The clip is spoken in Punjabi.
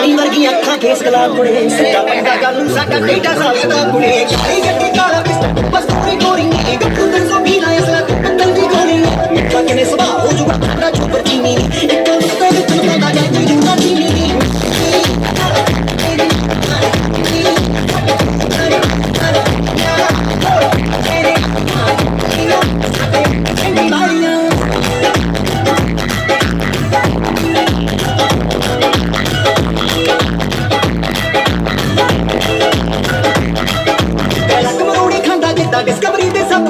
ਪਾਣੀ ਵਰਗੀ ਅੱਖਾਂ ਫੇਸ ਗਲਾ ਕੁੜੇ ਸੱਚਾ ਪੈਂਦਾ ਗੱਲ ਨੂੰ ਸਾਡਾ ਡੇਟਾ ਸਾਲ ਦਾ ਕੁੜੇ ਕਾਲੀ ਗੱਡੀ ਕਾਲਾ ਪਿਸਤਲ ਬਸ ਤੂੰ ਗੋਰੀ ਨਹੀਂ ਗੱਪੂ ਤੇ ਸੋ ਵੀ ਨਾ ਅਸਲਾ ਪੱਤਲ ਦੀ ਗੋਲੀ ਮਿੱਠਾ ਕਿਨੇ ਸੁਭਾਅ ਹੋ ਜੂਗਾ ਸਾਡਾ ਚੋਪਰ ਚੀਨੀ ਇੱਕ ਮੁੱਦੇ ਵਿੱਚ ਲੁਕਾਉਂਦਾ ਜਾ ਕੋਈ ਜੂਗਾ ਚੀਨੀ ਡਿਸਕਵਰੀ ਦੇ ਸਭ